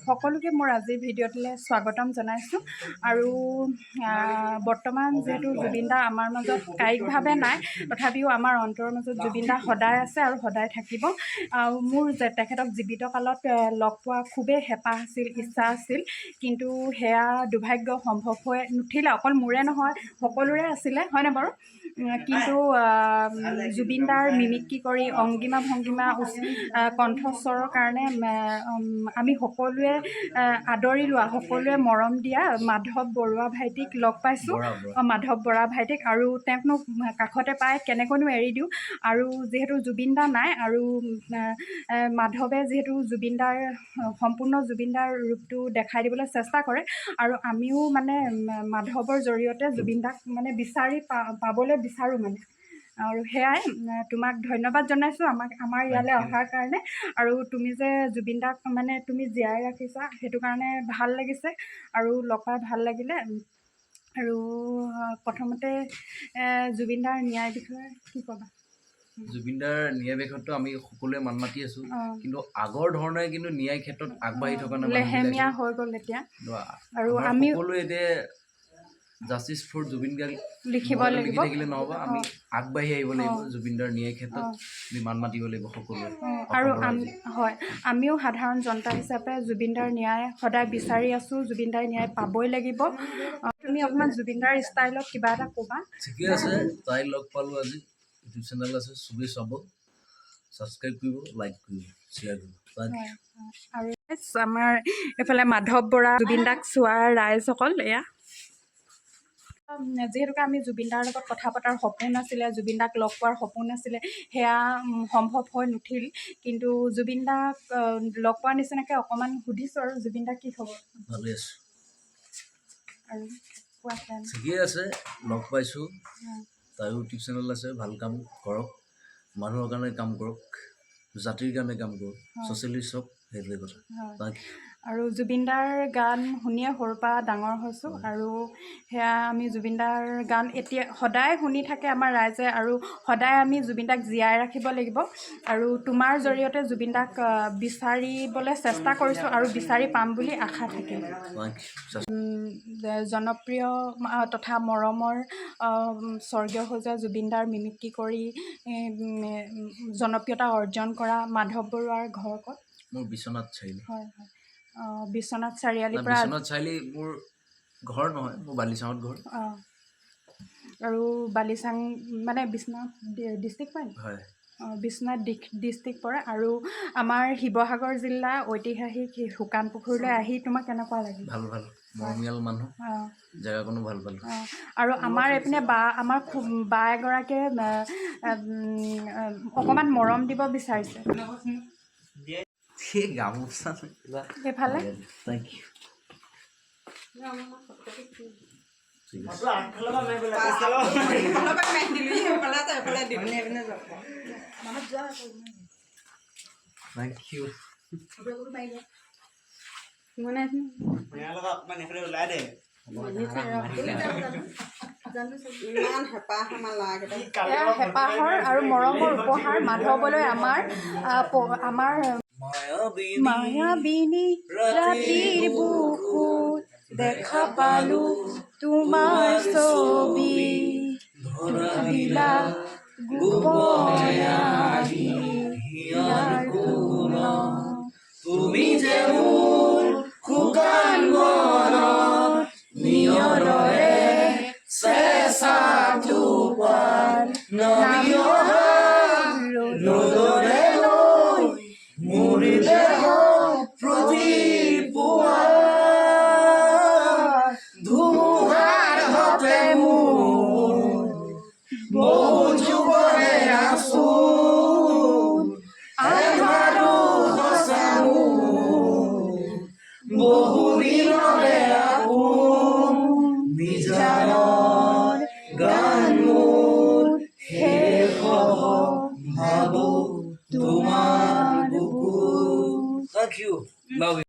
সকলোকে মোৰ আজিৰ ভিডিঅ'টোলৈ স্বাগতম জনাইছোঁ আৰু বৰ্তমান যিহেতু জুবিন দা আমাৰ মাজত কায়িকভাৱে নাই, তথাপিও আমাৰ অন্তৰৰ মাজত জুবিন দা সদায় আছে আৰু সদায় থাকিব। মোৰ তেখেতক জীৱিত কালত লগ পোৱা খুবেই হেঁপাহ আছিল, ইচ্ছা আছিল, কিন্তু সেয়া দুৰ্ভাগ্য সম্ভৱ হৈ নুঠিলে। অকল মোৰে নহয়, সকলোৰে আছিলে, হয়নে বাৰু? কিন্তু জুবিন দাৰ মিমিক্ৰি কৰি অংগিমা ভংগিমা কণ্ঠস্বৰৰ কাৰণে আমি সকলোৱে আদৰি লোৱা, সকলোৱে মৰম দিয়া মাধৱ বৰুৱা ভাইটিক লগ পাইছোঁ। মাধৱ বৰা ভাইটিক, আৰু তেওঁকনো কাষতে পাই কেনেকৈনো এৰি দিওঁ। আৰু যিহেতু জুবিন দা নাই, আৰু মাধৱে যিহেতু জুবিন দাৰ সম্পূৰ্ণ জুবিন দাৰ ৰূপটো দেখাই দিবলৈ চেষ্টা কৰে, আৰু আমিও মানে মাধৱৰ জৰিয়তে জুবিন দাক মানে বিচাৰি পাবলৈ বিচাৰোঁ মানে। আৰু সেয়াই, তোমাক ধন্যবাদ জনাইছোঁ আমাৰ ইয়ালৈ অহাৰ কাৰণে। আৰু তুমি যে জুবিন দাক মানে তুমি জীয়াই ৰাখিছা, সেইটো কাৰণে ভাল লাগিছে আৰু লগ পাই ভাল লাগিলে। আৰু প্ৰথমতে জুবিন দাৰ ন্যায়ৰ বিষয়ে কি ক'বা? জুবিন দাৰ ন্যায় বিষয়টো আমি সকলোৱে মান মাতি আছোঁ, কিন্তু আগৰ ধৰণে কিন্তু ন্যায় ক্ষেত্ৰত আগবাঢ়ি থকা নাই, লেহেমীয়া হৈ গ'ল এতিয়া। আৰু আমি সকলোৱে এতিয়া জাষ্টিছ ফৰ জুবিন গাৰ্গ লিখি থাকিলে নহ'ব, আমি আগবাঢ়ি আহিব লাগিব। জুবিন দাৰ ন্যায় ক্ষেত্ৰত আমি মান মাতিব লাগিব সকলোৱে। আৰু আমিও সাধাৰণ জনতা হিচাপে জুবিন দাৰ ন্যায় সদায় বিচাৰি আছোঁ, জুবিন দাৰ ন্যায় পাবই লাগিব। তুমি অকণমান জুবিন দাৰ ষ্টাইলত কিবা এটা ক'বা। ঠিকে আছে, তাই লগ পালোঁ আজি, ইউটিউব চেনেল আছে, চবেই চাব, ছাবস্ক্ৰাইব কৰিব, লাইক কৰিব, শ্বেয়াৰ কৰিব। আৰু আমাৰ এইফালে মাধৱ বৰা জুবিন দাক চোৱাৰ ৰাইজসকল, এয়া যিহেতুকে আমি জুবিন দাৰ লগত কথা পতাৰ সপোন আছিলে, জুবিন দাক লগ পোৱাৰ সপোন আছিলে, সেয়া সম্ভৱ হৈ নুঠিল। কিন্তু জুবিন দাক লগ পোৱাৰ নিচিনাকৈ অকণমান সুধিছোঁ, আৰু জুবিন দা কি খবৰ? ভালে আছোঁ। আৰু ঠিকেই আছে, লগ পাইছোঁ, তাইও ইউটিউব চেনেল আছে, ভাল কাম কৰক, মানুহৰ কাৰণে কাম কৰক, জাতিৰ কাৰণে কাম কৰক, ছ'চিয়েলিষ্ট হওক, সেইটোৱে কথা। আৰু জুবিন দাৰ গান শুনিয়ে সৰুৰ পৰা ডাঙৰ হৈছোঁ, আৰু সেয়া আমি জুবিন দাৰ গান এতিয়া সদায় শুনি থাকে আমাৰ ৰাইজে, আৰু সদায় আমি জুবিন দাক জীয়াই ৰাখিব লাগিব। আৰু তোমাৰ জৰিয়তে জুবিন দাক বিচাৰিবলৈ চেষ্টা কৰিছোঁ, আৰু বিচাৰি পাম বুলি আশা থাকিল। জনপ্ৰিয় তথা মৰমৰ স্বৰ্গীয় হৈ যোৱা জুবিন দাৰ মিমিক্ৰি কৰি জনপ্ৰিয়তা অৰ্জন কৰা মাধৱ বৰুৱাৰ ঘৰ ক'ত? মোৰ বিশ্বনাথ চাৰিআলি। হয় হয়, বিশ্বনাথ চাৰিআলিৰ পৰা। বিশ্বনাথ চাৰিআলি মোৰ ঘৰ নহয়, মোৰ বালিচাঙত ঘৰ। আৰু বালিচাং মানে বিশ্বনাথ ডিষ্ট্ৰিক্ট পৰে? হয়, বিশ্বনাথ ডিষ্ট্ৰিক্ট পৰে। আৰু আমাৰ শিৱসাগৰ জিলা ঐতিহাসিক শুকান পুখুৰীলৈ আহি তোমাৰ কেনেকুৱা লাগিল? ভাল ভাল, মৰমীয়াল মানুহ, জেগাকণো ভাল পালোঁ। আৰু আমাৰ এইপিনে আমাৰ বা এগৰাকীয়ে অকণমান মৰম দিব বিচাৰিছে। গামোচা এইফালে হেঁপাহৰ আৰু মৰমৰ উপহাৰ মাধৱলৈ আমাৰ মায়াবিনী ৰাতিৰ বুকুত দেখা পালো তোমাৰ ছবি, দিলা গোপনে তুমি যে